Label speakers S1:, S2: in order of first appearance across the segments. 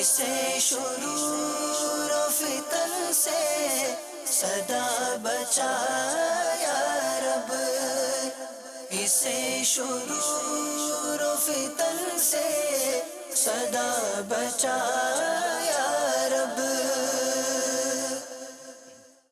S1: اسے شرور و فتن سے صدا بچا یا رب، اسے شرور و فتن سے صدا بچا یا رب۔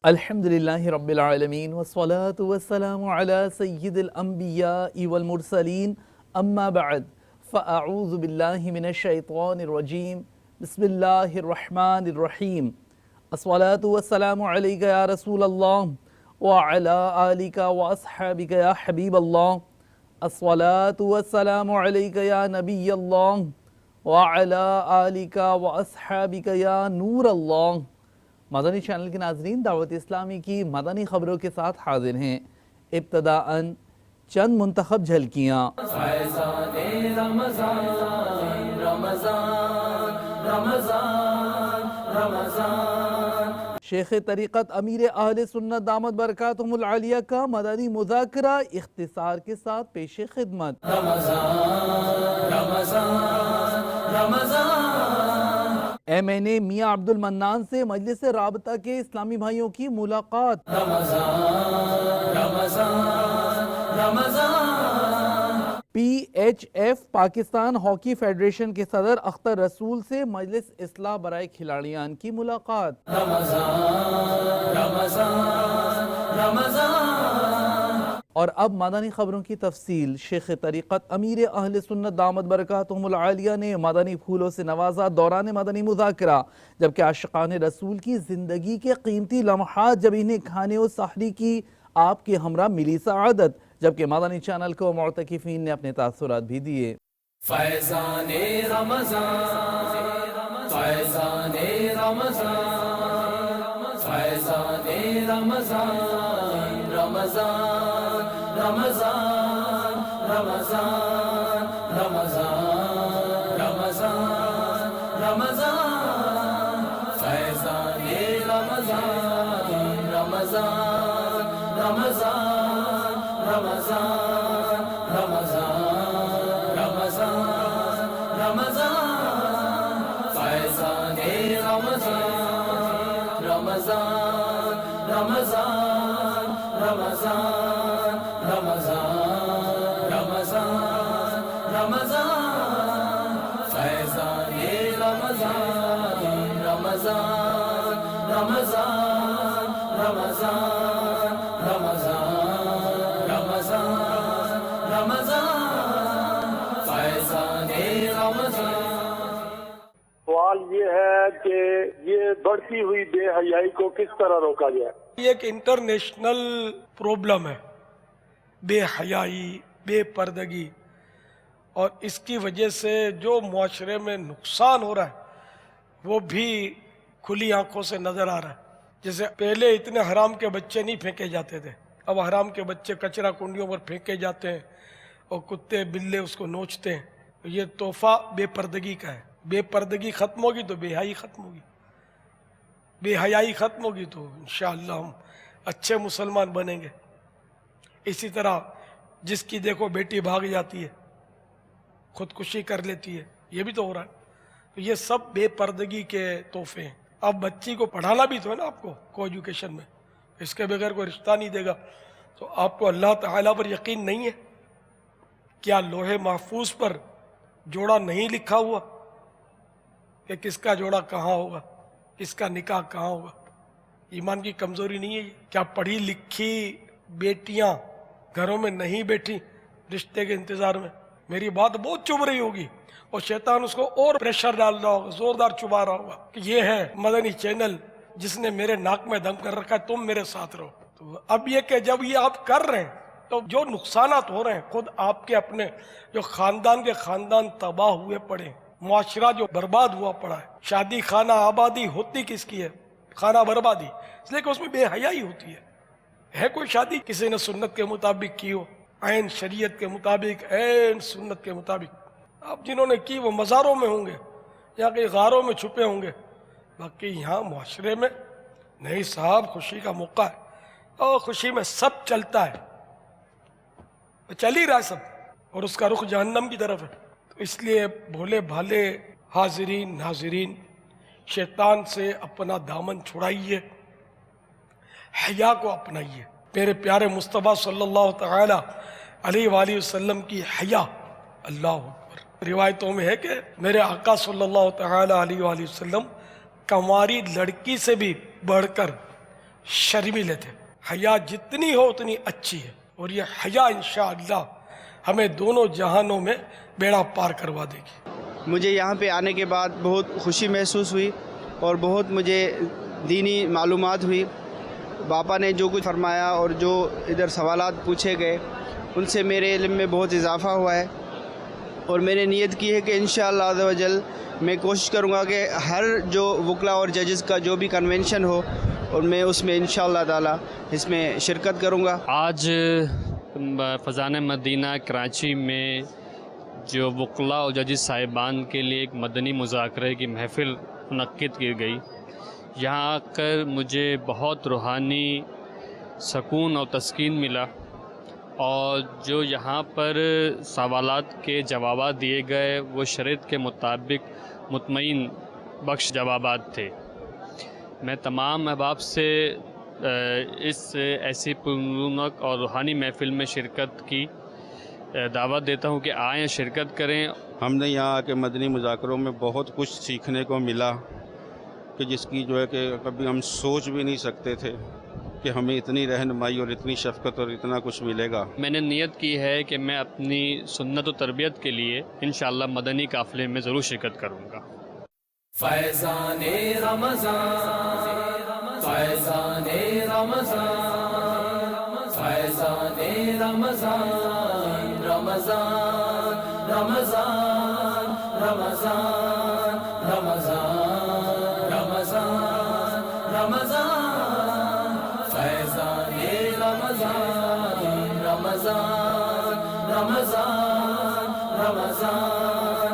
S2: الحمدللہ رب العالمین والصلاة والسلام علی سید الانبیاء والمرسلین، اما بعد فاعوذ باللہ من الشیطان الرجیم، بسم اللہ الرحمن الرحیم۔ الصلاة والسلام علیک یا رسول اللہ وعلی آلک واصحابک یا حبیب اللہ۔ الصلاة والسلام علیک یا نبی اللہ وعلی آلک واصحابک یا نور اللہ۔ مدنی چینل کے ناظرین، دعوت اسلامی کی مدنی خبروں کے ساتھ حاضر ہیں۔ ابتداءً چند منتخب جھلکیاں۔
S1: فیضان رمضان رمضان رمضان رمضان۔
S2: شیخ طریقت امیر اہل سنت دامت برکاتہم العالیہ کا مدنی مذاکرہ اختصار کے ساتھ پیش خدمت۔
S1: رمضان رمضان رمضان۔
S2: ایم این اے میاں عبد المنان سے مجلس رابطہ کے اسلامی بھائیوں کی ملاقات۔
S1: Ramzan Ramzan Ramzan.
S2: P H F Pakistan hockey federation کے صدر اختر رسول سے مجلس اصلاح برائے کھلاڑیان کی ملاقات۔
S1: رمضان رمضان رمضان۔
S2: اور اب مدنی خبروں کی تفصیل۔ شیخ طریقت امیر اہل سنت دامت برکاتہم العالیہ نے مدنی پھولوں سے نوازا دوران مدنی مذاکرہ، جبکہ عاشقان رسول کی زندگی کے قیمتی لمحات جب انہیں کھانے و سحری کی آپ کے ہمراہ ملی سعادت، جبکہ مدنی چینل کو معتکفین نے اپنے تاثرات بھی دیے۔
S1: فیضان رمضان فیضان رمضان فیضان رمضان رمضان رمضان رمضان رمضان رمضان رمضان فیضان رمضان رمضان رمضان رمضان رمضان رمضان رمضان فیضان رمضان رمضان رمضان رمضان رمضان رمضان رمضان فیضان رمضان رمضان رمضان رمضان رمضان رمضان رمضان فیضان رمضان۔
S3: سوال یہ ہے کہ یہ بڑھتی ہوئی بے حیائی کو کس طرح روکا جائے؟
S4: یہ ایک انٹرنیشنل پرابلم ہے، بے حیائی، بے پردگی، اور اس کی وجہ سے جو معاشرے میں نقصان ہو رہا ہے وہ بھی کھلی آنکھوں سے نظر آ رہا ہے۔ جیسے پہلے اتنے حرام کے بچے نہیں پھینکے جاتے تھے، اب حرام کے بچے کچرا کنڈیوں پر پھینکے جاتے ہیں اور کتے بلے اس کو نوچتے ہیں۔ یہ تحفہ بے پردگی کا ہے۔ بے پردگی ختم ہوگی تو بے حیائی ختم ہوگی، بے حیائی ختم ہوگی تو انشاءاللہ ہم اچھے مسلمان بنیں گے۔ اسی طرح جس کی دیکھو بیٹی بھاگ جاتی ہے، خودکشی کر لیتی ہے، یہ بھی تو ہو رہا ہے۔ تو یہ سب بے پردگی کے تحفے ہیں۔ اب بچی کو پڑھانا بھی تو ہے نا آپ کو ایجوکیشن میں، اس کے بغیر کوئی رشتہ نہیں دے گا۔ تو آپ کو اللہ تعالیٰ پر یقین نہیں ہے؟ کیا لوح محفوظ پر جوڑا نہیں لکھا ہوا کہ کس کا جوڑا کہاں ہوگا، کس کا نکاح کہاں ہوگا؟ ایمان کی کمزوری نہیں ہے یہ؟ کیا پڑھی لکھی بیٹیاں گھروں میں نہیں بیٹھی رشتے کے انتظار میں؟ میری بات بہت چبھ رہی ہوگی اور شیطان اس کو اور پریشر ڈال رہا ہوگا، زوردار چبا رہا ہوگا کہ یہ ہے مدنی چینل جس نے میرے ناک میں دم کر رکھا ہے، تم میرے ساتھ رہو۔ تو اب یہ کہ جب یہ آپ کر رہے ہیں تو جو نقصانات ہو رہے ہیں خود آپ کے اپنے جو خاندان کے خاندان تباہ ہوئے پڑے ہیں، معاشرہ جو برباد ہوا پڑا ہے۔ شادی خانہ آبادی ہوتی کس کی ہے؟ خانہ بربادی، اس لیے کہ اس میں بے حیائی ہوتی ہے۔ کوئی شادی کسی نے سنت کے مطابق کی ہو، عین شریعت کے مطابق، عین سنت کے مطابق، اب جنہوں نے کی وہ مزاروں میں ہوں گے یا کئی غاروں میں چھپے ہوں گے، باقی یہاں معاشرے میں نہیں صاحب، خوشی کا موقع ہے اور خوشی میں سب چلتا ہے، چل ہی رہا ہے سب، اور اس کا رخ جہنم کی طرف ہے۔ تو اس لیے بھولے بھالے حاضرین ناظرین शैतान से अपना दामन छुड़ाइए, हया को अपनाइए। मेरे प्यारे मुस्तफ़ा सल्लल्लाहु तआला अलैहि वसल्लम की हया, अल्लाह अकबर। रिवायतों में है कि मेरे आका सल्लल्लाहु तआला अलैहि वसल्लम कंवारी लड़की से भी बढ़कर शर्मीले थे। हया जितनी हो उतनी अच्छी है, और ये हया इंशाअल्लाह हमें दोनों जहानों में बेड़ा पार करवा देगी।
S5: मुझे यहाँ पे आने के बाद बहुत खुशी महसूस हुई और बहुत मुझे दीनी मालूमात हुई। बापा ने जो कुछ फरमाया और जो इधर सवालात पूछे गए उनसे मेरे इल्म में बहुत इजाफ़ा हुआ है, और मैंने नीयत की है कि इंशाअल्लाह अज़्ज़ व जल मैं कोशिश करूँगा कि हर जो वकला और जजेस का जो भी कन्वेंशन हो और मैं उसमें इंशाअल्लाह ताला इसमें शिरकत करूँगा।
S6: आज फ़ज़ान मदीना कराची में जो वकला और जजेस साहिबान के लिए एक मदनी मुज़ाकरे की महफ़िल मुनक्किद की गई, यहाँ आकर मुझे बहुत रूहानी सकून और तस्कीन मिला, और जो यहाँ पर सवालात के जवाबात दिए गए वो शरीयत के मुताबिक मुतमईन बख्श जवाबात थे। मैं तमाम अहबाब से इस ऐसी पुररौनक और रूहानी महफ़िल में शिरकत की दावत देता हूँ कि आएँ, शिरकत करें।
S7: हमने यहाँ आके मदनी मुज़ाकरों में बहुत कुछ सीखने को मिला कि जिसकी जो है कि कभी हम सोच भी नहीं सकते थे कि हमें इतनी रहनुमाई और इतनी शफ़क़त और इतना कुछ मिलेगा।
S6: मैंने नियत की है कि मैं अपनी सुन्नत और तरबियत के लिए इंशाअल्लाह मदनी काफ़िले में ज़रूर शिरकत करूँगा।
S1: फैज़ाने रमज़ान, फैज़ाने रमज़ान, फैज़ाने रमज़ान, रमज़ान रमज़ान रमज़ान रमज़ान रमज़ान रमज़ान, फैज़ाने रमज़ान, रमज़ान रमज़ान रमज़ान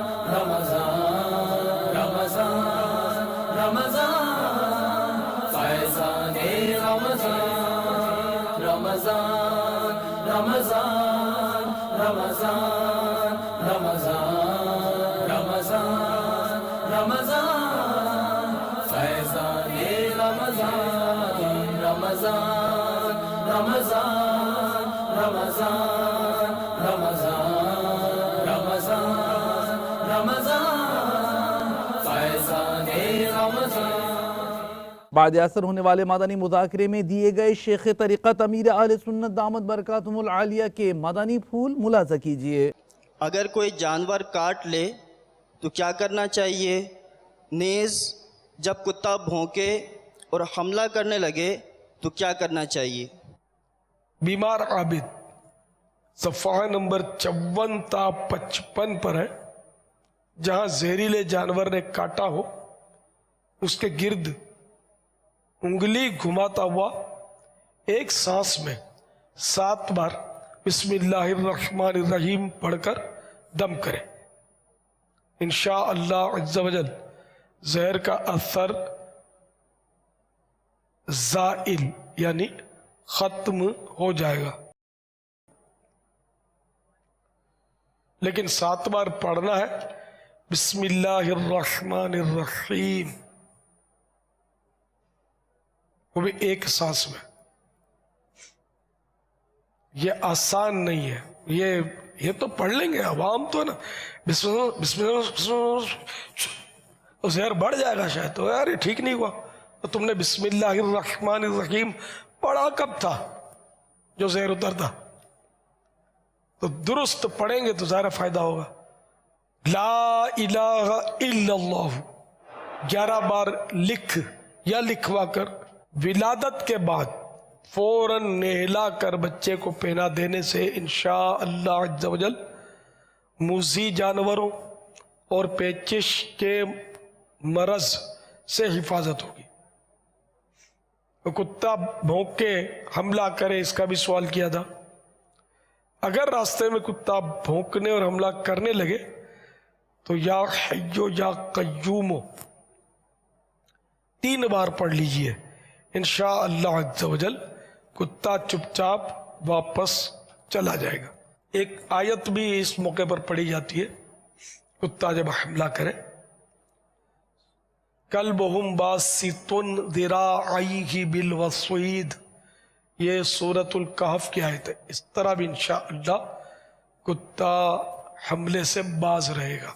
S1: रमज़ान रमज़ान रमज़ान, फैज़ाने रमज़ान, रमज़ान रमज़ान रमज़ान रमज़ान रमज़ान रमज़ान, फैज़ाने रमज़ान, रमज़ान रमज़ान रमज़ान रमज़ान रमज़ान रमज़ान, फैज़ाने रमज़ान।
S2: बाद असर होने वाले मदनी मुज़ाकरे में दिए गए शेख तरीक़त अमीर अहले सुन्नत दामत बरकातुहुल आलिया के मदनी फूल मुलाज़ा कीजिए।
S5: अगर कोई जानवर काट ले तो क्या करना चाहिए? नेज़ जब कुत्ता भौंके और हमला करने लगे तो क्या करना चाहिए?
S4: बीमार आबिद सफ़हा नंबर 54 ता 55 पर है। जहाँ जहरीले जानवर ने काटा हो उसके गिर्द उंगली घुमाता हुआ एक सांस में 7 बार बिस्मिल्लाहिर्रहमानिर्रहीम पढ़कर दम करे। इंशाअल्लाह अज़्ज़ वजल जहर का असर ज़ाइल यानी खत्म हो जाएगा। लेकिन 7 बार पढ़ना है बिस्मिल्लाहिर्रहमानिर्रहीम, वो भी एक सांस में। ये आसान नहीं है, ये तो पढ़ लेंगे अवाम तो ना बिस्मिल्लाह बिस्मिल्लाह, तो जहर बढ़ जाएगा शायद। तो यार ये ठीक नहीं हुआ। तो तुमने बिस्मिल्लाहिर्रहमानिर्रहीम पढ़ा कब था जो जहर उतरता? तो दुरुस्त पढ़ेंगे तो ज़्यादा फायदा होगा। ला इलाहा इल्लल्लाह 11 बार लिख या लिखवा कर विलादत के बाद फौरन नहला कर बच्चे को पहना देने से इंशाअल्लाह अज़्ज़ वजल मूज़ी जानवरों और पेचिश के मरज से हिफाजत होगी। तो कुत्ता भौंक के हमला करे, इसका भी सवाल किया था। अगर रास्ते में कुत्ता भौंकने और हमला करने लगे तो या हय्यो या कय्यूमो 3 बार पढ़ लीजिए। इंशाअल्लाह अज़्ज़ वजल कुत्ता चुपचाप वापस चला जाएगा। एक आयत भी इस मौके पर पढ़ी जाती है कुत्ता जब हमला करे। कल्बुहुम बासितुन ज़िराअयहि बिलवसीद, ये सूरतुल कहफ की आयत है। इस तरह भी इंशाअल्लाह कुत्ता हमले से बाज रहेगा।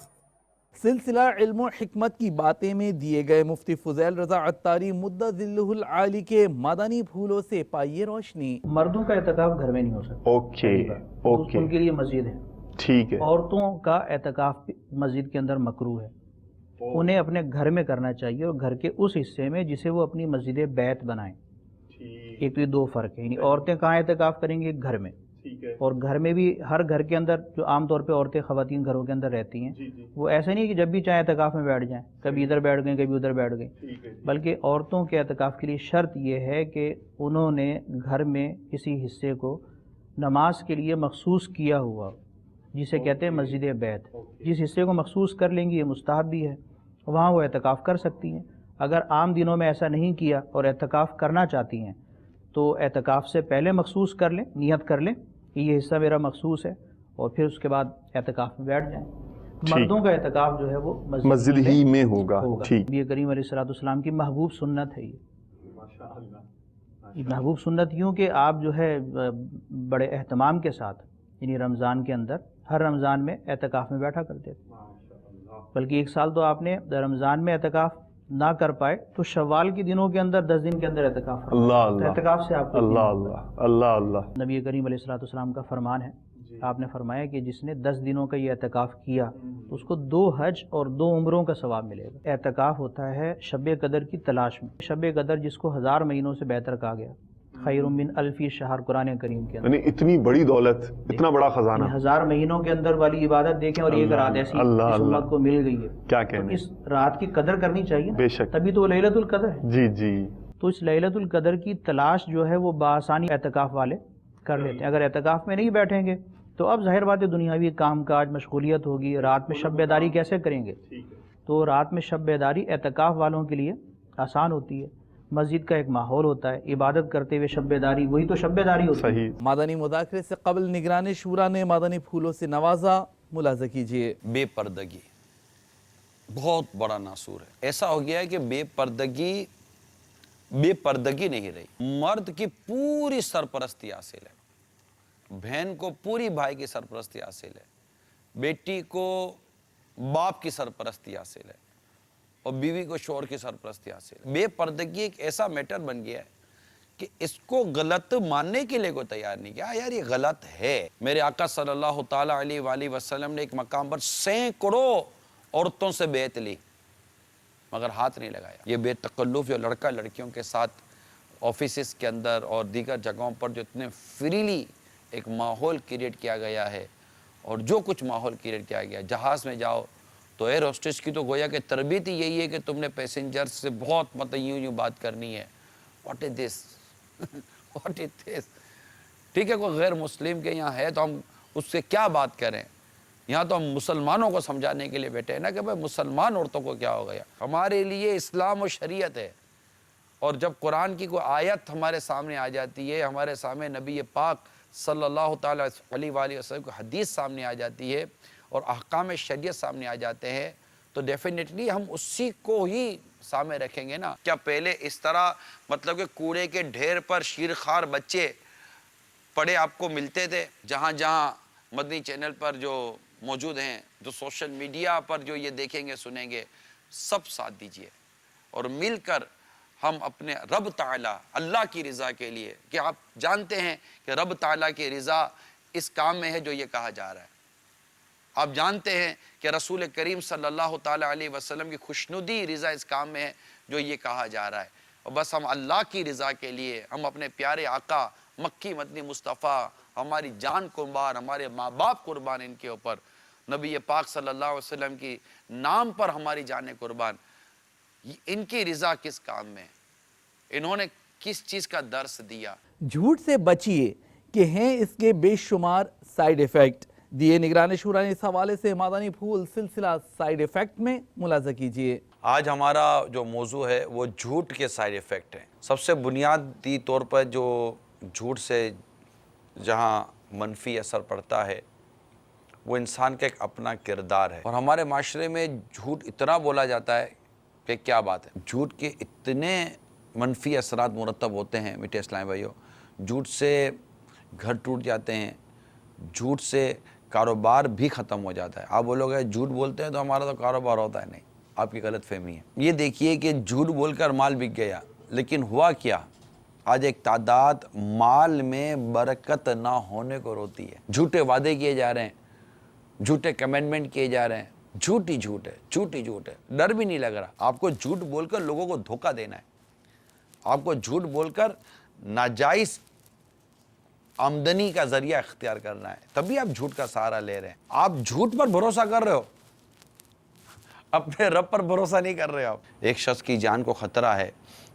S2: सिलसिला इल्म और हिकमत की बातें में दिए गए मुफ्ती फुज़ैल रज़ा अत्तारी मुद्दज़िल्लुहुल आली के मदनी फूलों से पाइए रोशनी।
S8: मर्दों का एतकाफ घर में नहीं हो सकता।
S9: ओके ओके,
S8: उनके लिए मस्जिद है।
S9: ठीक है।
S8: औरतों का एतकाफ मस्जिद के अंदर मकरूह है, उन्हें अपने घर में करना चाहिए और घर के उस हिस्से में जिसे वो अपनी मस्जिद बैत बनाएं। एक तो ये दो फ़र्क है, यानी औरतें कहाँ एतकाफ करेंगी? घर में। और घर में भी हर घर के अंदर जो आम तौर पे औरतें ख़वातीन घरों के अंदर रहती हैं, वो ऐसा नहीं है कि जब भी चाहे एतकाफ़ में बैठ जाएं, कभी इधर बैठ गए कभी उधर बैठ गए, बल्कि औरतों के एतकाफ़ के लिए शर्त ये है कि उन्होंने घर में किसी हिस्से को नमाज के लिए मखसूस किया हुआ, जिसे कहते हैं मस्जिद बैत। जिस हिस्से को मखसूस कर लेंगी, ये मुस्ताहब भी है, वहाँ वो एतकाफ़ कर सकती हैं। अगर आम दिनों में ऐसा नहीं किया और एतकाफ़ करना चाहती हैं तो एतकाफ़ से पहले मखसूस कर लें, नियत कर लें कि ये हिस्सा मेरा मखसूस है, और फिर उसके बाद एतकाफ़ में बैठ जाएं। मर्दों का एतकाफ़ जो है वो
S9: मस्जिद ही में होगा। ठीक।
S8: नबी करीम अलैहिस्सलाम की महबूब सुन्नत है ये महबूब सुन्नत यूँ कि आप जो है बड़े एहतमाम के साथ, यानी रमज़ान के अंदर हर रमज़ान में एतकाफ़ में बैठा करते थे। बल्कि एक साल तो आपने रमज़ान में एतकाफ़ ना कर पाए तो शव्वाल के दिनों के अंदर 10 दिन के अंदर एतकाफ़।
S9: अल्लाह
S8: तो एतकाफ़ से आपको
S9: अल्लाह अल्लाह अल्लाह अल्लाह।
S8: नबी करीम अलैहिस्सलाम का फरमान है, आपने फरमाया कि जिसने 10 दिनों का ये एतकाफ़ किया तो उसको 2 हज और 2 उम्रों का सवाब मिलेगा। एतकाफ़ होता है शब कदर की तलाश में। शब कदर जिसको 1000 महीनों से बेहतर कहा गया, खैरुम मिन अल्फी शहर, कुरान करीम के अंदर।
S9: इतनी बड़ी दौलत, इतना बड़ा खजाना,
S8: 1000 महीनों के अंदर वाली इबादत देखें, और एक रात ऐसी इस उम्मत को मिल गई है,
S9: क्या
S8: तो
S9: कहने।
S8: इस रात की कदर करनी चाहिए,
S9: बेशक,
S8: तभी तो लैलतुल कदर है।
S9: जी जी।
S8: तो इस लैलतुल कदर की तलाश जो है वो बासानी एतकाफ़ वाले कर लेते हैं। अगर एतकाफ़ में नहीं बैठेंगे तो अब ज़ाहिर बात है दुनियावी काम काज मशगूलियत होगी, रात में शब बेदारी कैसे करेंगे? तो रात में शब बेदारी एतकाफ़ वालों के लिए आसान होती है। मस्जिद का एक माहौल होता है, इबादत करते हुए शब बेदारी, वही तो शब बेदारी होती है।
S2: मदनी मुज़ाकरे से कबल निगरान शूरा ने मदनी फूलों से नवाजा, मुलाज़ा कीजिए।
S10: बेपर्दगी बहुत बड़ा नासूर है। ऐसा हो गया है कि बेपर्दगी नहीं रही। मर्द की पूरी सरपरस्ती हासिल है, बहन को पूरी भाई की सरपरस्ती हासिल है, बेटी को बाप की सरपरस्ती हासिल है, और बीवी को शौहर की सरपरस्ती हासिल है। बेपर्दगी एक ऐसा मैटर बन गया है कि इसको गलत मानने के लिए कोई तैयार नहीं किया। यार ये गलत है। मेरे आका सल्लल्लाहु ताला अलैहि वसल्लम ने एक मकाम पर सैकड़ों औरतों से बैत ली मगर हाथ नहीं लगाया। ये बेतकल्लुफ़ जो लड़का लड़कियों के साथ ऑफिस के अंदर और दीगर जगहों पर जो इतने फ्रीली एक माहौल क्रिएट किया गया है, और जो कुछ माहौल क्रिएट किया गया, जहाज़ में जाओ तो एयर होस्टेस की तो गोया कि तरबियत ही यही है कि तुमने पैसेंजर से बहुत मतलब यूँ बात करनी है। What is this what is this. ठीक है, कोई गैर मुस्लिम के यहाँ है तो हम उससे क्या बात करें। यहाँ तो हम मुसलमानों को समझाने के लिए बैठे हैं ना कि भाई मुसलमान औरतों को क्या हो गया। हमारे लिए इस्लाम और शरीयत है, और जब कुरान की कोई आयत हमारे सामने आ जाती है, हमारे सामने नबी पाक सल्लल्लाहु ताला अलैहि वसल्लम की हदीस सामने आ जाती है और अहकाम शरीयत सामने आ जाते हैं, तो डेफिनेटली हम उसी को ही सामने रखेंगे ना। क्या पहले इस तरह मतलब कि कूड़े के ढेर पर शीरखार बच्चे पड़े आपको मिलते थे? जहाँ जहाँ मदनी चैनल पर जो मौजूद हैं, जो सोशल मीडिया पर जो ये देखेंगे सुनेंगे, सब साथ दीजिए और मिलकर हम अपने रब ताला अल्लाह की रज़ा के लिए, कि आप जानते हैं कि रब ताला की रज़ा इस काम में है जो ये कहा जा रहा है। आप जानते हैं कि रसूल करीम सल्लल्लाहु ताला अलैहि वसल्लम की खुशनुदी रज़ा इस काम में है जो ये कहा जा रहा है। और बस हम अल्लाह की रज़ा के लिए, हम अपने प्यारे आका मक्की मदनी मुस्तफ़ा, हमारी जान कुर्बान, हमारे माँ बाप कुर्बान इनके ऊपर, नबी पाक सल्लल्लाहु अलैहि वसल्लम की नाम पर हमारी जानें कुर्बान। इनकी रज़ा किस काम में, इन्होंने किस चीज़ का दर्स दिया।
S2: झूठ से बचिए कि हैं इसके बेशुमार साइड इफ़ेक्ट। दिए निगरान शूरा ने इस हवाले से मदनी फूल सिलसिला साइड इफ़ेक्ट में मुलाज़ा कीजिए।
S10: आज हमारा जो मौजू है वो झूठ के साइड इफ़ेक्ट हैं। सबसे बुनियादी तौर पर जो झूठ से जहाँ मनफी असर पड़ता है वो इंसान का एक अपना किरदार है, और हमारे माशरे में झूठ इतना बोला जाता है کہ کیا بات ہے. جھوٹ کے اتنے منفی اثرات مرتب ہوتے ہیں میٹھے اسلامی بھائیوں. جھوٹ سے گھر ٹوٹ جاتے ہیں, جھوٹ سے کاروبار بھی ختم ہو جاتا ہے. آپ بولو گے جھوٹ بولتے ہیں تو ہمارا تو کاروبار ہوتا ہے. نہیں, آپ کی غلط فہمی ہے. یہ دیکھیے کہ جھوٹ بول کر مال بک گیا, لیکن ہوا کیا, آج ایک تعداد مال میں برکت نہ ہونے کو روتی ہے. جھوٹے وعدے کیے جا رہے ہیں, جھوٹے کمٹمنٹ کیے جا رہے ہیں, جھوٹ ہی جھوٹ ہے, جھوٹ ہی جھوٹ ہے. ڈر بھی نہیں لگ رہا. آپ کو جھوٹ بول کر لوگوں کو دھوکہ دینا ہے, آپ کو جھوٹ بول کر ناجائز آمدنی کا ذریعہ اختیار کرنا ہے, تبھی آپ جھوٹ کا سہارا لے رہے ہیں. آپ جھوٹ پر بھروسہ کر رہے ہو, اپنے رب پر بھروسہ نہیں کر رہے ہو. ایک شخص کی جان کو خطرہ ہے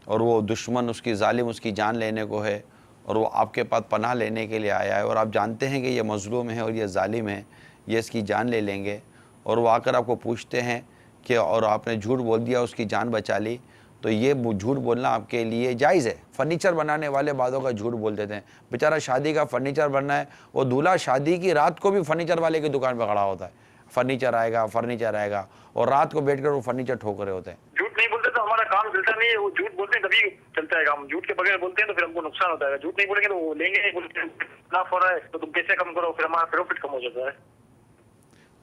S10: اور وہ دشمن اس کی ظالم اس کی جان لینے کو ہے, اور وہ آپ کے پاس پناہ لینے کے لیے آیا ہے, اور آپ جانتے ہیں کہ یہ مظلوم ہے اور یہ ظالم ہے, یہ اس کی جان لے لیں گے, اور وہ آ کر آپ کو پوچھتے ہیں کہ اور آپ نے جھوٹ بول دیا, اس کی جان بچا لی, تو یہ جھوٹ بولنا آپ کے لیے جائز ہے. فرنیچر بنانے والے بعدوں کا جھوٹ بول دیتے ہیں. بیچارہ شادی کا فرنیچر بننا ہے, وہ دولہا شادی کی رات کو بھی فرنیچر والے کی دکان پہ کھڑا ہوتا ہے, فرنیچر آئے گا فرنیچر آئے گا, اور رات کو بیٹھ کر وہ فرنیچر ٹھوک رہے ہوتے ہیں.
S3: جھوٹ نہیں بولتے تو ہمارا کام چلتا نہیں ہے. وہ جھوٹ بولتے ہیں تبھی چلتا ہے کام. جھوٹ کے بغیر بولتے ہیں تو پھر ہم کو نقصان ہوتا ہے. جھوٹ نہیں بولیں گے تو وہ لیں گے, لاف ہو رہا ہے تو تم پیسے کم کرو, پھر ہمارا پروفٹ کم ہو جاتا ہے.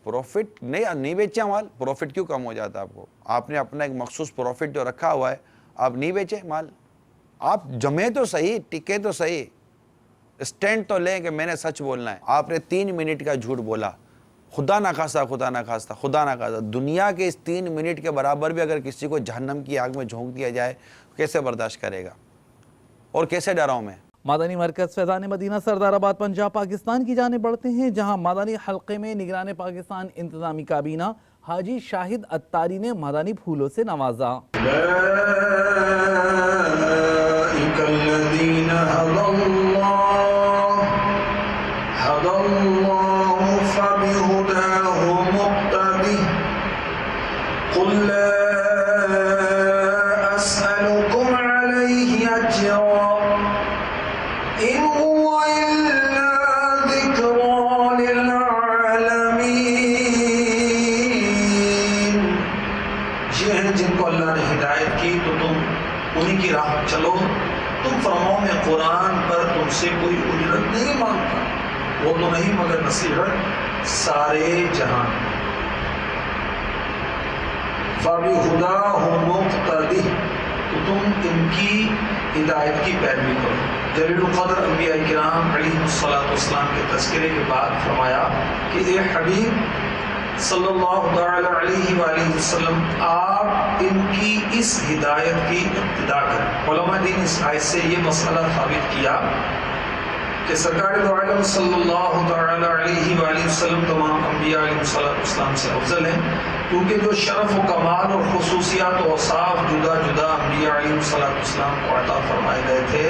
S10: پروفٹ نہیں بیچے مال, پروفٹ کیوں کم ہو جاتا ہے آپ کو؟ آپ نے اپنا ایک مخصوص پروفٹ جو رکھا ہوا ہے, آپ نہیں بیچے مال. آپ جمے تو صحیح, ٹکے تو صحیح, اسٹینڈ تو لیں کہ میں نے سچ بولنا ہے. آپ نے 3 منٹ کا جھوٹ بولا, خدا نہ خواستہ خدا نہ خواستہ خدا نہ خواستہ دنیا کے اس 3 منٹ کے برابر بھی اگر کسی کو جہنم کی آگ میں جھونک دیا جائے, کیسے برداشت کرے گا اور کیسے ڈراؤں میں؟
S2: مدنی مرکز فیضان مدینہ سردار آباد پنجاب پاکستان کی جانب بڑھتے ہیں, جہاں مدنی حلقے میں نگران پاکستان انتظامی کابینہ حاجی شاہد اتاری نے مدنی پھولوں سے نوازا.
S11: چلو, تم فرماؤ میں قرآن پر تم سے کوئی اجرت نہیں مانگتا, وہ تو نہیں مگر نصیحت سارے جہان. فَبِهُدَاهُ مُقْتَدِهْ, تو تم ان کی ہدایت کی پیروی کرو. جلیل القدر انبیاء کرام علیہ السلام کے تذکرے کے بعد فرمایا کہ اے حبیب صلی اللہ تعالی علیہ وآلہ وسلم, آپ ان کی اس ہدایت کی ابتدا کریں. علماء دین اس آیت سے یہ مسئلہ ثابت کیا کہ سرکار دو عالم صلی اللہ تعالی علیہ وآلہ وسلم تمام انبیاء علیہ السلام سے افضل ہیں, کیونکہ جو شرف و کمال اور خصوصیات و اوصاف جدا جدا انبیاء علیہ السلام کو عطا فرمائے گئے تھے,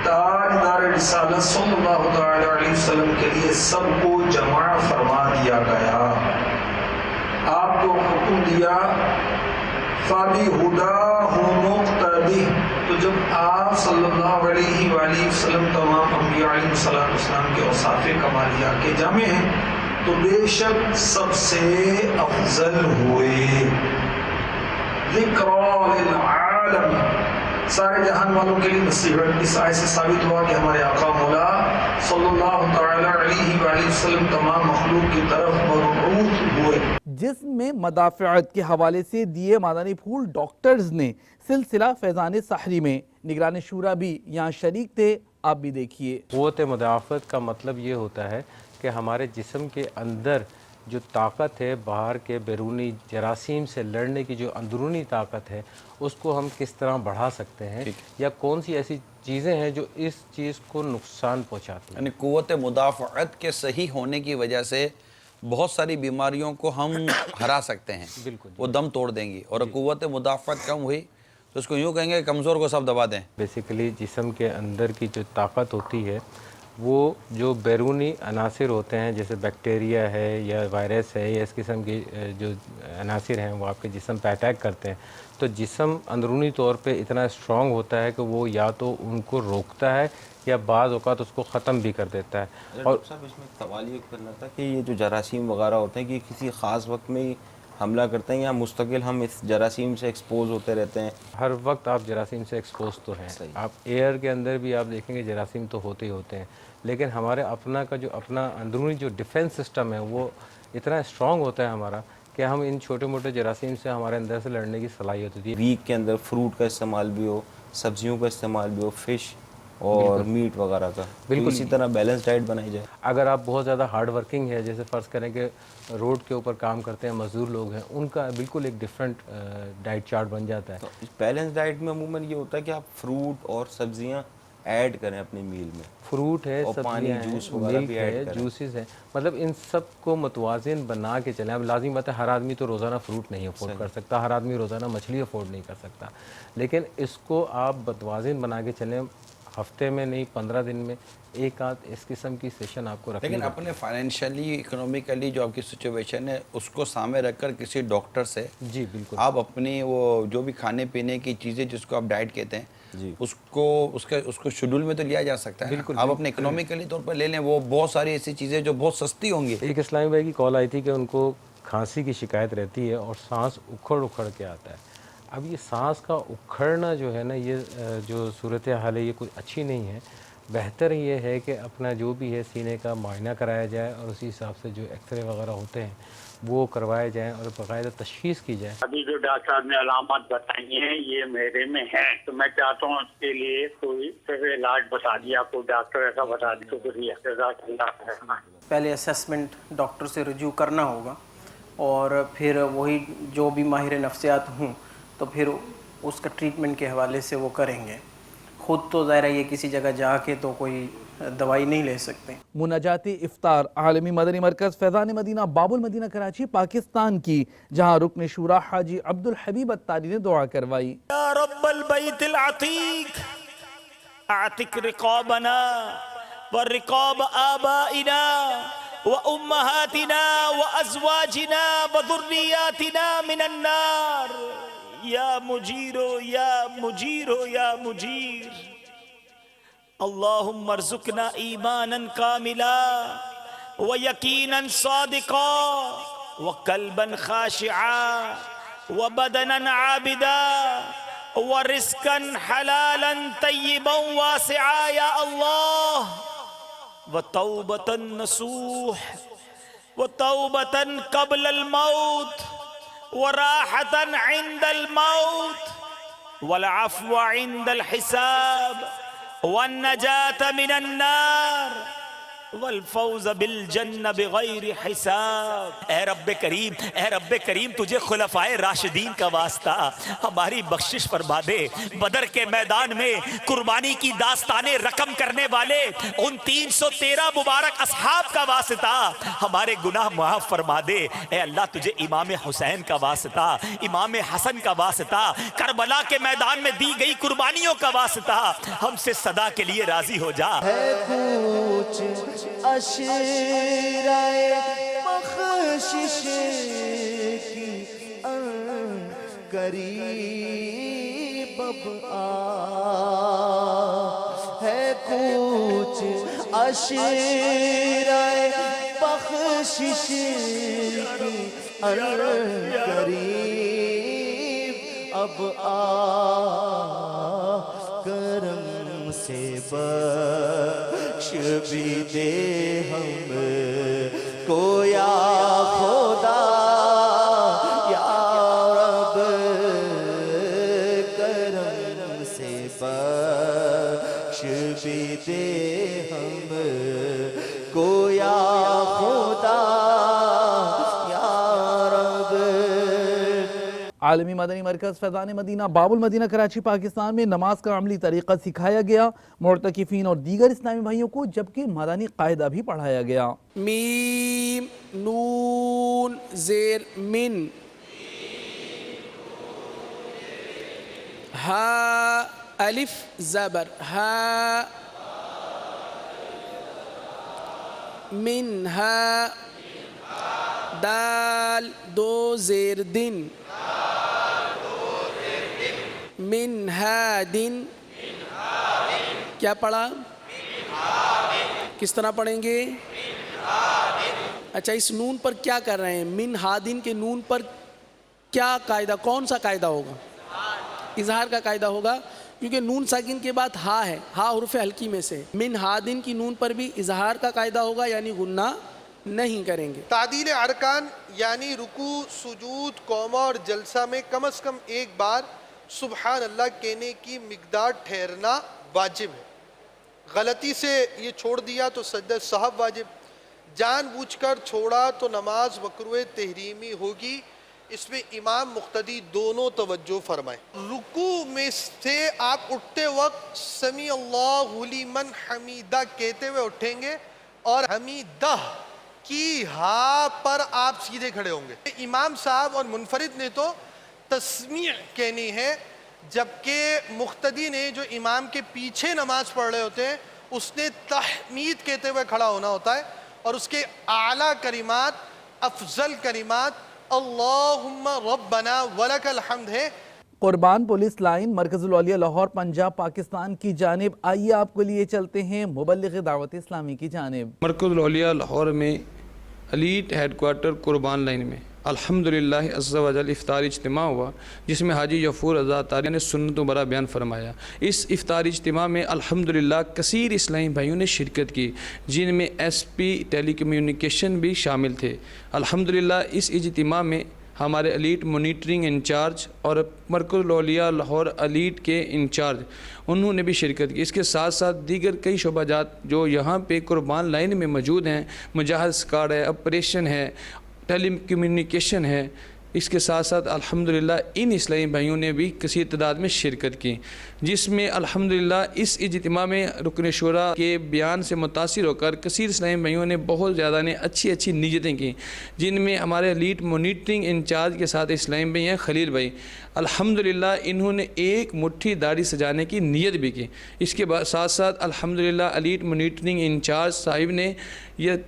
S11: تاجدار رسالت صلی اللہ تعالی علیہ وسلم کے لیے سب کو جمع فرما دیا گیا. آپ کو حکم دیا فَبِهُدَاهُ مُقْتَدِهْ, تو جب آپ صلی اللہ علیہ وآلہ وسلم تمام انبیاء علیہ السلام کے اوصاف کمالیہ کے جامع ہیں, تو بے شک سب سے افضل ہوئے. ذکرى للعالم, سارے جہان والوں کے لیے نصیحت. اس آیت سے ثابت ہوا کہ ہمارے آقا مولا صلی اللہ تعالی علیہ وآلہ وسلم تمام مخلوق کی طرف مبعوث ہوئے.
S2: جسم میں مدافعت کے حوالے سے دیے مدنی پھول ڈاکٹرز نے سلسلہ فیضان سحری میں. نگران شورا بھی یہاں شریک تھے, آپ بھی دیکھیے.
S12: قوت مدافعت کا مطلب یہ ہوتا ہے کہ ہمارے جسم کے اندر جو طاقت ہے, باہر کے بیرونی جراثیم سے لڑنے کی جو اندرونی طاقت ہے, اس کو ہم کس طرح بڑھا سکتے ہیں, یا کون سی ایسی چیزیں ہیں جو اس چیز کو نقصان پہنچاتی ہیں.
S10: یعنی قوت مدافعت کے صحیح ہونے کی وجہ سے بہت ساری بیماریوں کو ہم ہرا سکتے ہیں, وہ دم توڑ دیں گی. اور قوت مدافعت کم ہوئی تو اس کو یوں کہیں گے کمزور کو سب دبا دیں.
S12: بیسیکلی جسم کے اندر کی جو طاقت ہوتی ہے, وہ جو بیرونی عناصر ہوتے ہیں, جیسے بیکٹیریا ہے یا وائرس ہے یا اس قسم کی جو عناصر ہیں, وہ آپ کے جسم پہ اٹیک کرتے ہیں, تو جسم اندرونی طور پہ اتنا اسٹرانگ ہوتا ہے کہ وہ یا تو ان کو روکتا ہے یا بعض اوقات اس کو ختم بھی کر دیتا ہے.
S13: اور صاحب اس میں سوال یہ کرنا تھا کہ یہ جو جراثیم وغیرہ ہوتے ہیں کہ کسی خاص وقت میں حملہ کرتے ہیں یا مستقل ہم اس جراثیم سے ایکسپوز ہوتے رہتے ہیں؟
S12: ہر وقت آپ جراثیم سے ایکسپوز تو ہیں. آپ ایئر کے اندر بھی آپ دیکھیں گے جراثیم تو ہوتے ہی ہوتے ہیں, لیکن ہمارے اپنا اندرونی جو ڈیفنس سسٹم ہے وہ اتنا اسٹرانگ ہوتا ہے ہمارا کہ ہم ان چھوٹے موٹے جراثیم سے ہمارے اندر سے لڑنے کی صلاحیت ہوتی ہے.
S13: ویک کے اندر فروٹ کا استعمال بھی ہو, سبزیوں کا استعمال بھی ہو, فش اور میٹ وغیرہ کا, بالکل اسی طرح بیلنس ڈائٹ بنائی جائے.
S12: اگر آپ بہت زیادہ ہارڈ ورکنگ ہے, جیسے فرض کریں کہ روڈ کے اوپر کام کرتے ہیں مزدور لوگ ہیں, ان کا بالکل ایک ڈفرینٹ ڈائٹ چارٹ بن جاتا ہے.
S13: تو بیلنس ڈائٹ میں عموماً یہ ہوتا ہے کہ آپ فروٹ اور سبزیاں ایڈ کریں اپنے میل میں,
S12: فروٹ ہے,
S13: پانی, جوس وغیرہ بھی ایڈ کریں,
S12: جوسز ہیں, مطلب ان سب کو متوازن بنا کے چلیں. اب لازم بات ہے ہر آدمی تو روزانہ فروٹ نہیں افورڈ کر سکتا, ہر آدمی روزانہ مچھلی افورڈ نہیں کر سکتا, لیکن اس کو آپ متوازن بنا کے چلیں. ہفتے میں نہیں 15 دن میں ایک آدھ اس قسم کی سیشن آپ کو رکھنی.
S10: لیکن اپنے فائنینشیلی اکنومیکلی جو آپ کی سچویشن ہے اس کو سامنے رکھ کر کسی ڈاکٹر سے
S12: جی بالکل
S10: آپ اپنی وہ جو بھی کھانے پینے کی چیزیں جس کو آپ ڈائٹ کہتے ہیں اس کو شیڈول میں تو لیا جا سکتا ہے. آپ اپنے اکنومیکلی طور پر لے لیں, وہ بہت ساری ایسی چیزیں جو بہت سستی ہوں گی.
S12: ایک اسلامی بھائی کی کال آئی تھی کہ ان کو کھانسی کی شکایت رہتی ہے اور سانس اکھڑ کے آتا ہے. اب یہ سانس کا اکھڑنا جو ہے نا, یہ جو صورتحال ہے یہ کوئی اچھی نہیں ہے. بہتر یہ ہے کہ اپنا جو بھی ہے سینے کا معائنہ کرایا جائے اور اسی حساب سے جو ایکس رے وغیرہ ہوتے ہیں وہ کروائے جائیں اور باقاعدہ تشخیص کی جائے.
S14: ابھی جو ڈاکٹر صاحب نے علامات بتائی ہیں یہ میرے میں ہیں, تو میں چاہتا ہوں اس کے لیے کوئی علاج بتا دیا, کوئی ڈاکٹر ایسا بتا دیا. شکریہ, جزاک اللہ.
S15: پہلے اسیسمنٹ ڈاکٹر سے رجوع کرنا ہوگا اور پھر وہی جو بھی ماہر نفسیات ہوں تو پھر اس کا ٹریٹمنٹ کے حوالے سے وہ کریں گے. خود تو ظاہر ہے یہ کسی جگہ جا کے تو کوئی دوائی نہیں لے سکتے.
S2: مناجات افطار عالمی مدنی مرکز فیضان مدینہ باب المدینہ کراچی پاکستان کی, جہاں رکن شورا حاجی عبدالحبیب التاری نے دعا کروائی.
S16: یا رب البیت العتیق اعتق رقابنا ورقاب آبائنا وامہاتنا وازواجنا وذریاتنا من النار یا مجیرو یا مجیرو یا مجیر. اللہم ارزقنا ایمانا کاملا ویقینا صادقا وقلبا خاشعا وبدنا عابدا ورزقا حلالا طیبا واسعا یا اللہ, وتوبة نصوح وتوبة قبل الموت وراحة عند الموت والعفو عند الحساب والنجاة من النار والفوز بالجنہ بغیر حساب. اے رب کریم تجھے خلفائے راشدین کا واسطہ ہماری بخشش فرما دے. بدر کے میدان میں قربانی کی داستانیں رقم کرنے والے ان 313 مبارک اصحاب کا واسطہ ہمارے گناہ معاف فرما دے. اے اللہ تجھے امام حسین کا واسطہ, امام حسن کا واسطہ, کربلا کے میدان میں دی گئی قربانیوں کا واسطہ ہم سے صدا کے لیے راضی ہو جا.
S1: اشرائے بخشش کی قریب اب ہے کچھ اشرائے بخشش کی قریب اب کرم سے بخش بھی دے ہم کو یا خدا یا رب, کرم سے بخش بھی دے ہم کو یا خدا یا رب.
S2: عالمی مدنی مرکز فیضان مدینہ باب المدینہ کراچی پاکستان میں نماز کا عملی طریقہ سکھایا گیا, معتکفین اور دیگر اسلامی بھائیوں کو, جبکہ مدنی قاعدہ بھی پڑھایا گیا.
S15: میم نون زیر من, ہا الف زبر ہا, من ہا, دال دو زیر دن, من ہا دن. کیا پڑھا, کس طرح پڑھیں گے؟ اچھا اس نون پر کیا کر رہے ہیں؟ من ہادن کے نون پر
S17: क्या कायदा, कौन सा कायदा होगा? इजहार का कायदा होगा, क्योंकि नून साकिन के बाद हा है, हा हुर्फ हल्की में से। मिन हादिन की नून पर भी इजहार का कायदा होगा, यानी गुन्ना नहीं करेंगे।
S18: तादील अरकान यानी रुकू, सुजूद, कौमा और जलसा में कम से कम एक बार सुबहान अल्लाह कहने की मिकदार ठहरना वाजिब है। गलती से ये छोड़ दिया तो सजदा सहव वाजिब, जानबूझकर छोड़ा तो नमाज मकरूह तहरीमी होगी। इसमें इमाम मुक्तदी दोनों तवज्जो फरमाएं। रुकू में से आप उठते वक्त समी अल्लाहु लिमन हमीदा कहते हुए उठेंगे और हमीदा की हा पर आप सीधे खड़े होंगे। इमाम साहब और मुनफरिद ने तो तस्मीह कहनी है, जबकि मुक्तदी ने जो इमाम के पीछे नमाज पढ़ रहे होते हैं उसने तहमीद कहते हुए खड़ा होना होता है, और उसके आला कलिमात, अफजल कलिमात अल्लाहुम्मा रब्बना वलकल हम्द है।
S2: कुर्बान पुलिस लाइन मरकजुल औलिया लाहौर पंजाब पाकिस्तान की जानिब आइए आपको लिए चलते हैं मुबल्लिग दावत इस्लामी की जानिब।
S19: मरकजुल औलिया लाहौर में एलीट हेडक्वार्टर कुर्बान लाइन में अल्हम्दुलिल्लाह अज़्ज़ा वजल इफ्तारी इज्तिमा हुआ, जिसमें हाजी गफूर रज़ा तारी ने सुन्नत बरा बयान फरमाया। इस इफ्तारी इज्तिमा में अल्हम्दुलिल्लाह कसीर इस्लामी भाइयों ने शिरकत की, जिनमें SP टेलीकम्युनिकेशन भी शामिल थे। अल्हम्दुलिल्लाह इस इज्तिमा में हमारे एलीट मॉनिटरिंग इंचार्ज और मरकज़ुल औलिया लाहौर एलीट के इंचार्ज उन्होंने भी शिरकत की। इसके साथ साथ दीगर कई शोबाजात जो यहाँ पे कुर्बान लाइन में मौजूद हैं, मुजाहिद स्क्वाड है, ऑपरेशन है, टेली कम्युनिकेशन है, इसके साथ साथ अल्हम्दुलिल्लाह इन इस्लामी भाइयों ने भी कसीर तादाद में शिरकत की, जिसमें अल्हम्दुलिल्लाह इस इज्तिमा में रुकन शुरा के बयान से मुतासिर होकर कसीर इस्लामी भाइयों ने बहुत ज़्यादा ने अच्छी नीयतें की, जिनमें हमारे एलीट मॉनिटरिंग इंचार्ज के साथ इस्लामी भाई हैं खलील भाई। अल्हम्दुलिल्लाह इन्होंने एक मुट्ठी दाढ़ी सजाने की नीयत भी की। इसके बाद साथ साथ अल्हम्दुलिल्लाह एलीट मॉनिटरिंग इंचार्ज साहिब ने यह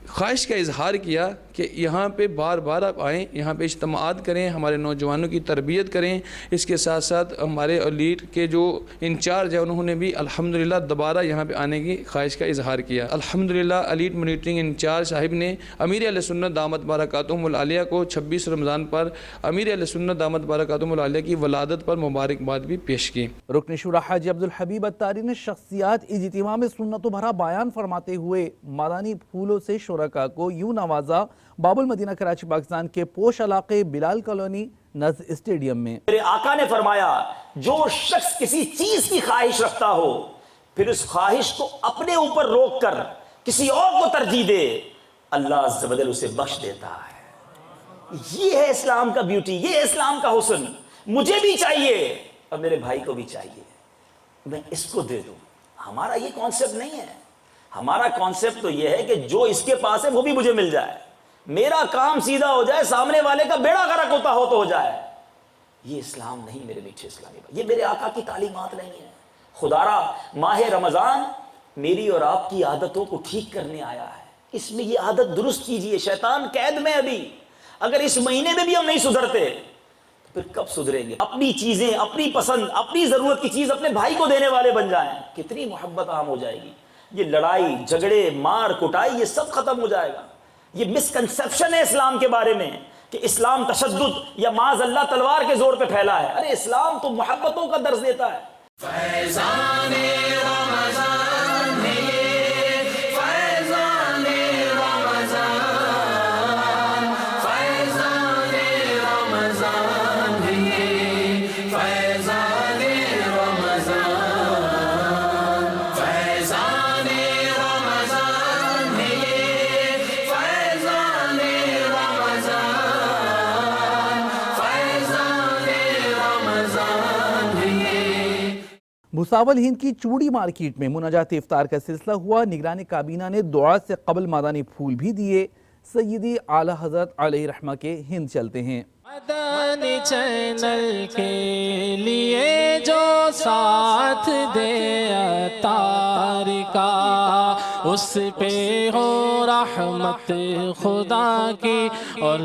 S19: ख्वाहिश का इजहार किया कि यहाँ पे बार बार आप आएँ, यहाँ पे इज्तिमात करें, हमारे नौजवानों की तरबियत करें। इसके साथ साथ हमारे एलीट के जो इंचार्ज है उन्होंने भी अल्हम्दुलिल्लाह दोबारा यहाँ पे आने की ख्वाहिश का इजहार किया। अल्हम्दुलिल्लाह एलीट मॉनिटरिंग इंचार्ज साहिब ने अमीर अहले सुन्नत दामत बारकातुहुमुल आलिया को 26 रमज़ान पर अमीर अहले सुन्नत दामत बारकातुहुमुल आलिया की वलादत पर मुबारकबाद भी पेश की।
S2: रुकन शुरा हाजी अब्दुल हबीब अत्तारी ने शख्सियात इज्तिमा में सुन्नत भरा बयान फरमाते हुए मादानी फूलों से शुरका को यूँ नवाजा। बाबुल मदीना कराची पाकिस्तान के पोश इलाके बिलाल कॉलोनी नज़ स्टेडियम में
S16: मेरे आका ने फरमाया, जो शख्स किसी चीज की ख्वाहिश रखता हो फिर उस ख्वाहिश को अपने ऊपर रोक कर किसी और को तरजीह दे, अल्लाह अज़्ज़ा वजल उसे बख्श देता है। ये है इस्लाम का ब्यूटी, ये है इस्लाम का हुस्न। मुझे भी चाहिए और मेरे भाई को भी चाहिए, मैं इसको दे दूं। हमारा ये कॉन्सेप्ट नहीं है। हमारा कॉन्सेप्ट तो ये है कि जो इसके पास है वो भी मुझे मिल जाए, मेरा काम सीधा हो जाए, सामने वाले का बेड़ा गर्क होता हो तो हो जाए। ये इस्लाम नहीं मेरे मीठे इस्लामी भाई, ये मेरे आका की तालीमात नहीं है। खुदारा माह रमज़ान मेरी और आपकी आदतों को ठीक करने आया है, इसमें ये आदत दुरुस्त कीजिए। शैतान कैद में अभी, अगर इस महीने में भी हम नहीं सुधरते तो फिर कब सुधरेंगे? अपनी चीजें, अपनी पसंद, अपनी जरूरत की चीज अपने भाई को देने वाले बन जाएं, कितनी मोहब्बत आम हो जाएगी। ये लड़ाई झगड़े मार कुटाई ये सब खत्म हो जाएगा। ये मिसकंसेप्शन है इस्लाम के बारे में कि इस्लाम तशद्दुद या माज़ अल्लाह तलवार के जोर पे फैला है। अरे इस्लाम तो मोहब्बतों का दर्ज देता है। फैज़ाने रमज़ान है ये, फैज़ाने रमज़ान, फैज़ाने रमज़ान है ये, फैज़ाने रमज़ान, फैज़ाने रमज़ान है ये, फैज़ाने रमज़ान, फैज़ाने रमज़ान है ये। भुसावल हिंद की चूड़ी मार्केट में मुनाजात इफ्तार का सिलसिला हुआ। निगरानी काबीना ने दुआ से कबल मादानी फूल भी दिए। सय्यदी आला हज़रत अलैहि रहमा के हिंद चलते हैं।
S20: मदनी चैनल के लिए जो साथ दे अतार का, اس پہ ہو رحمت خدا کی اور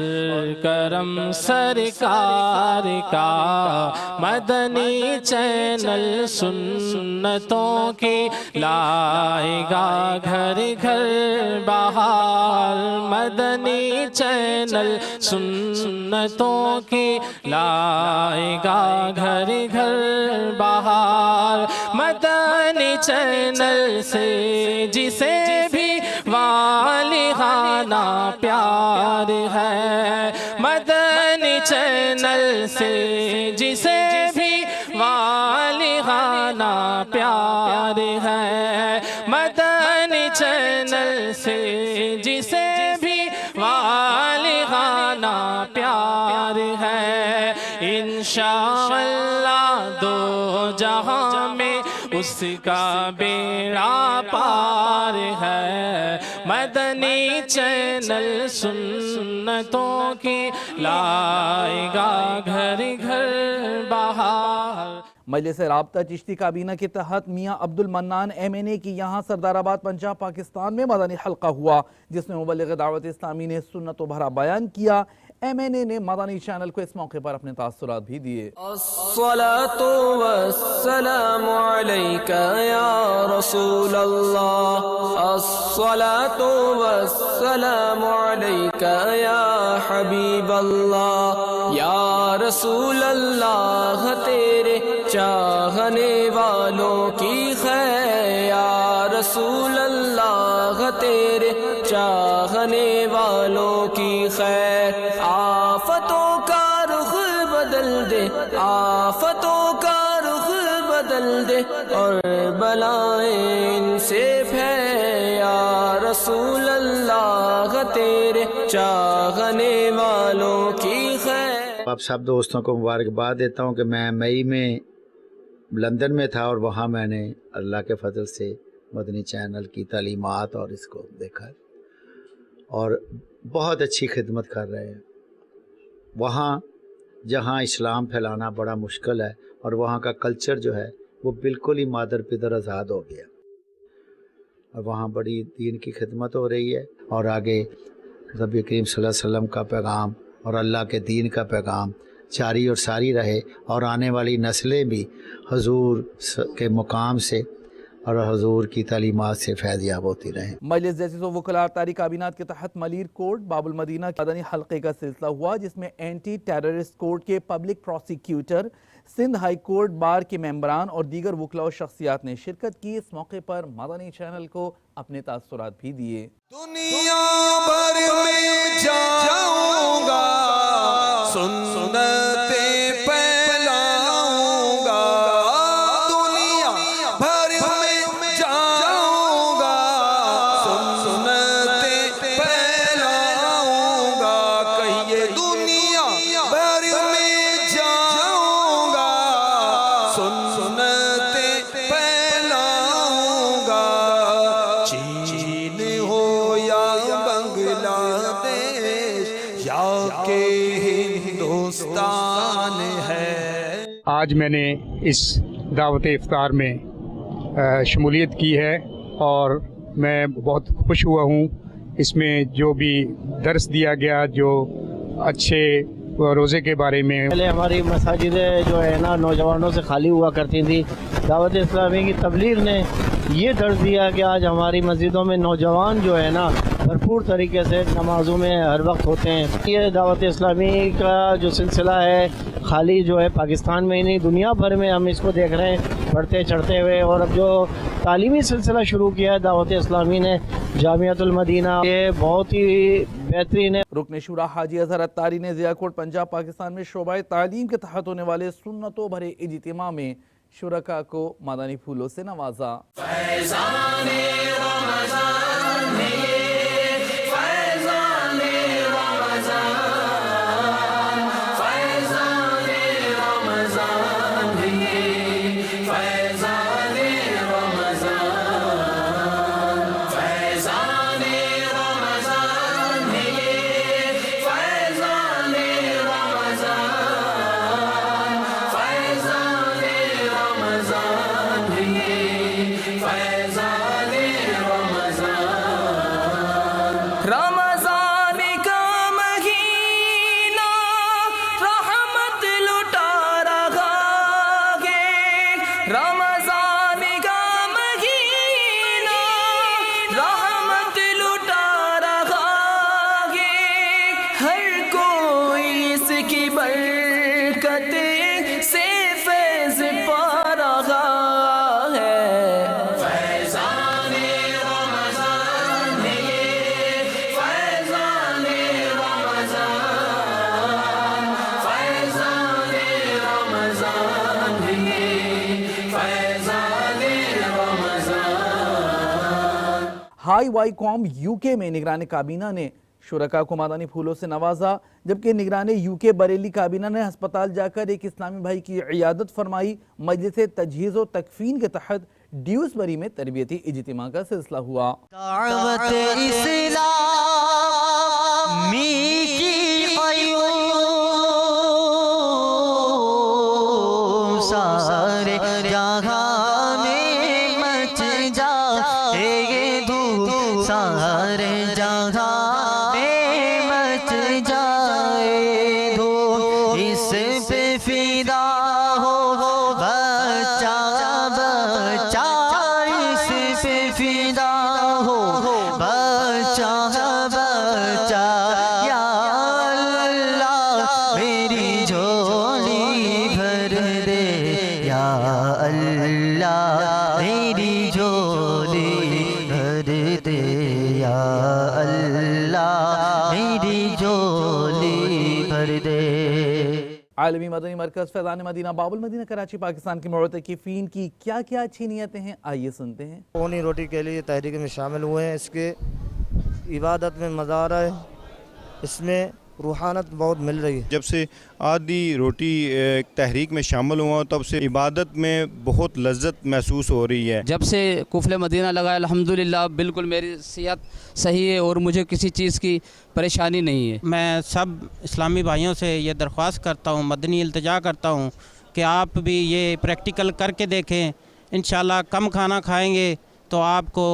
S20: کرم سرکار کا مدنی چینل سنتوں کی لائے گا گھر گھر بہار مدنی چینل سنتوں کی لائے گا گھر گھر بہار مدنی چینل سے جسے بھی والہانہ پیار ہے مدنی چینل سے جسے بھی والہانہ پیار ہے مدنی چینل سے جسے بھی والہانہ پیار ہے انشاءاللہ دو جہاں میں اس کا بیڑا پار ہے مدنی چینل سنتوں کی لائے گا گھر گھر بہار
S2: مجلس رابطہ چشتی کابینہ کے تحت میاں عبد المنان MNA کی یہاں سردار آباد پنجاب پاکستان میں مدنی حلقہ ہوا جس میں مبلغ دعوت اسلامی نے سنت و بھرا بیان کیا MNA نے مدنی چینل کو اس موقع پر اپنے تاثرات بھی دیے
S20: الصلاة والسلام علیک یا رسول اللہ الصلاة والسلام علیک یا حبیب اللہ یا رسول اللہ تیرے چاہنے والوں کی خیر یا رسول اللہ تیرے چاہنے والوں کی خیر آفتوں کا رخ بدل دے آفتوں کا رخ بدل دے اور بلائیں ان سے پھیلے یا رسول اللہ تیرے چاہنے والوں کی خیر
S21: آپ سب دوستوں کو مبارکباد دیتا ہوں کہ میں مئی میں لندن میں تھا اور وہاں میں نے اللہ کے فضل سے مدنی چینل کی تعلیمات اور اس کو دیکھا اور بہت اچھی خدمت کر رہے ہیں وہاں جہاں اسلام پھیلانا بڑا مشکل ہے اور وہاں کا کلچر جو ہے وہ بالکل ہی مادر پدر آزاد ہو گیا اور وہاں بڑی دین کی خدمت ہو رہی ہے اور آگے نبی کریم صلی اللہ علیہ وسلم کا پیغام اور اللہ کے دین کا پیغام جاری اور ساری رہے اور آنے والی نسلیں بھی حضور کے مقام سے اور حضور کی تعلیمات سے فیض یاب ہوتی رہیں
S2: مجلس جیسس و وکلاء تاری کابینات کے تحت ملیر کورٹ باب المدینہ مدنی حلقے کا سلسلہ ہوا جس میں اینٹی ٹیررسٹ کورٹ کے public prosecutor Sindh high court bar کے ممبران اور دیگر وکلاء و شخصیات نے شرکت کی اس موقع پر مدنی چینل کو اپنے تاثرات بھی دیے
S1: دنیا بھر میں جاؤں گا سنتیں پھیلاؤں گا دنیا بھر میں جاؤں گا سنتیں پھیلاؤں گا کہیے دنیا بھر میں جاؤں گا سنتیں پھیلاؤں گا چین ہو یا بنگلہ دیش یا کہ ہندوستان ہے
S22: آج میں نے اس دعوت افطار میں شمولیت کی ہے اور میں بہت خوش ہوا ہوں اس میں جو بھی درس دیا گیا جو اچھے روزے کے بارے میں
S23: پہلے ہماری مساجدیں جو ہے نا نوجوانوں سے خالی ہوا کرتی تھی دعوت اسلامی کی تبلیغ نے یہ درس دیا کہ آج ہماری مسجدوں میں نوجوان جو ہے نا بھرپور طریقے سے نمازوں میں ہر وقت ہوتے ہیں یہ دعوت اسلامی کا جو سلسلہ ہے خالی جو ہے پاکستان میں ہی نہیں دنیا بھر میں ہم اس کو دیکھ رہے ہیں بڑھتے چڑھتے ہوئے اور اب جو تعلیمی سلسلہ شروع کیا ہے دعوت اسلامی نے جامعۃ المدینہ یہ بہت ہی بہترین ہے
S2: رکن شورا حاجی اظہر اتاری نے ضیاء کوٹ پنجاب پاکستان میں شعبہ تعلیم کے تحت ہونے والے سنتوں بھرے اجتماع میں شرکاء کو مدنی پھولوں سے نوازا
S1: فیضان رمضان ہے فیضان رمضان فیضان رمضان ہے فیضان رمضان فیضان رمضان ہے فیضان رمضان فیضان رمضان ہے فیضان رمضان
S2: हाई वाई कॉम यूके में निगरान काबीना ने शुरका को मादानी फूलों से नवाजा, जबकि निगरान यूके बरेली काबीना ने अस्पताल जाकर एक इस्लामी भाई की इयादत फरमाई। मजलिस तजहीज़ व तकफीन के तहत ड्यूसबरी में तरबियती इज्तिमा का सिलसिला हुआ। आलमी मदनी मरकज़ फैज़ान मदीना बाबुल मदीना कराची पाकिस्तान के मुअतकिफ़ीन की क्या क्या अच्छी नीयतें हैं, आइए सुनते हैं।
S5: कौनी रोटी के लिए तहरीक में शामिल हुए हैं। इसके इबादत में मज़ा आ रहा है, इसमें रूहानत बहुत मिल रही है।
S6: जब से आधी रोटी तहरीक में शामिल हुआ तब से इबादत में बहुत लज्जत महसूस हो रही है।
S7: जब से कुफले मदीना लगा अल्हम्दुलिल्लाह बिल्कुल मेरी सेहत सही है और मुझे किसी चीज़ की परेशानी नहीं है।
S24: मैं सब इस्लामी भाइयों से ये दरख्वास्त करता हूँ, मदनी इल्तिजा करता हूँ कि आप भी ये प्रैक्टिकल करके देखें। इंशाल्लाह कम खाना खाएंगे तो आपको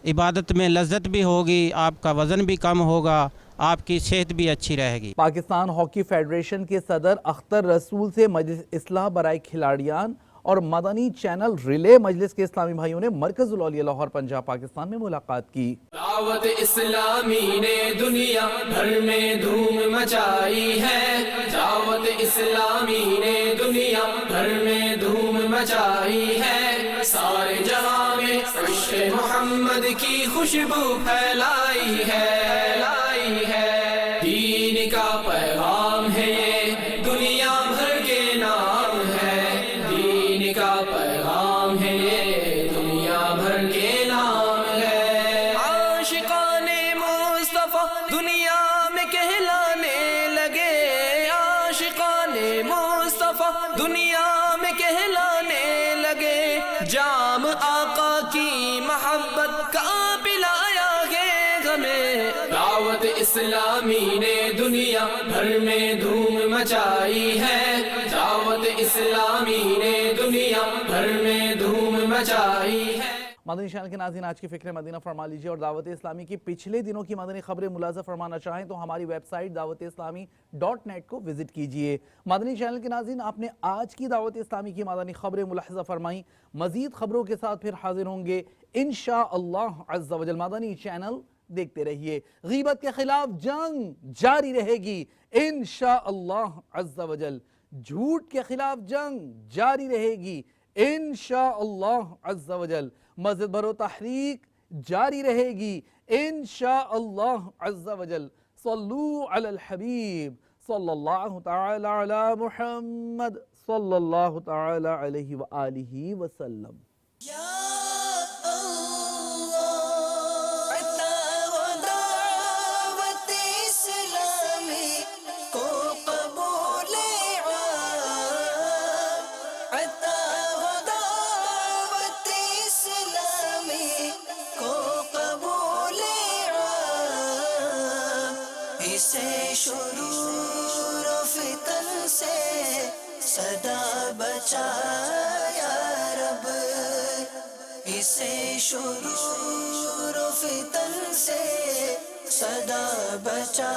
S24: इबादत में लज्जत भी होगी, आपका वज़न भी कम होगा, आपकी सेहत भी अच्छी रहेगी।
S2: पाकिस्तान हॉकी फेडरेशन के सदर अख्तर रसूल से मजलिस इस्लाह बराए खिलाड़ियान और मदनी चैनल रिले मजलिस के इस्लामी भाइयों ने मरकज़ुल औलिया लाहौर पंजाब पाकिस्तान में मुलाकात की।
S20: दावत इस्लामी ने दुनिया भर में धूम मचाई है। दावत इस्लामी ने दुनिया भर में धूम मचाई है। सारे जहां में इश्क़ मोहम्मद की खुशबू फैलाई है। दीन का पैगाम है ये, दुनिया भर के नाम है। दीन का पैगाम है ये, दुनिया भर के नाम है। आशिकाने मुस्तफा दुनिया में कहलाने लगे। आशिकाने मुस्तफा दुनिया में कहलाने लगे। जाम आका की मोहब्बत का पिलाया है हमें। दावत इस्लामी ने दुनिया भर में धूम मचाई है। दावत इस्लामी ने दुनिया भर में धूम मचाई है।
S2: मदनी चैनल के नाज़रीन, आज की फ़िक्र मदीना फरमा लीजिए और दावत इस्लामी की पिछले दिनों की मदनी खबरें मुलाज़ा फरमाना चाहें तो हमारी वेबसाइट दावत-ए-इस्लामी.net को विजिट कीजिए। मदनी चैनल के नाज़रीन, आपने आज की दावत इस्लामी की मदनी खबरें मुलाहज़ा फरमाई। मज़ीद खबरों के साथ फिर हाजिर होंगे इंशाअल्लाह अज़्ज़ा वजल। मदनी चैनल देखते रहिए। गीबत के खिलाफ जंग जारी रहेगी इंशाअल्लाह अज़्ज़ा वजल। झूठ के खिलाफ जंग जारी रहेगी इंशाअल्लाह अज़्ज़ा वजल। मस्जिद भरो तहरीक जारी रहेगी इंशाअल्लाह अज़्ज़ा वजल। सल्लू अलल हबीब सल्लल्लाहु तआला अला मुहम्मद सल्लल्लाहु तआला अलैहि व आलिहि वसल्लम।
S20: शुरूर फितन से सदा बचाया रब। इसे शुरूर फितन से सदा बचा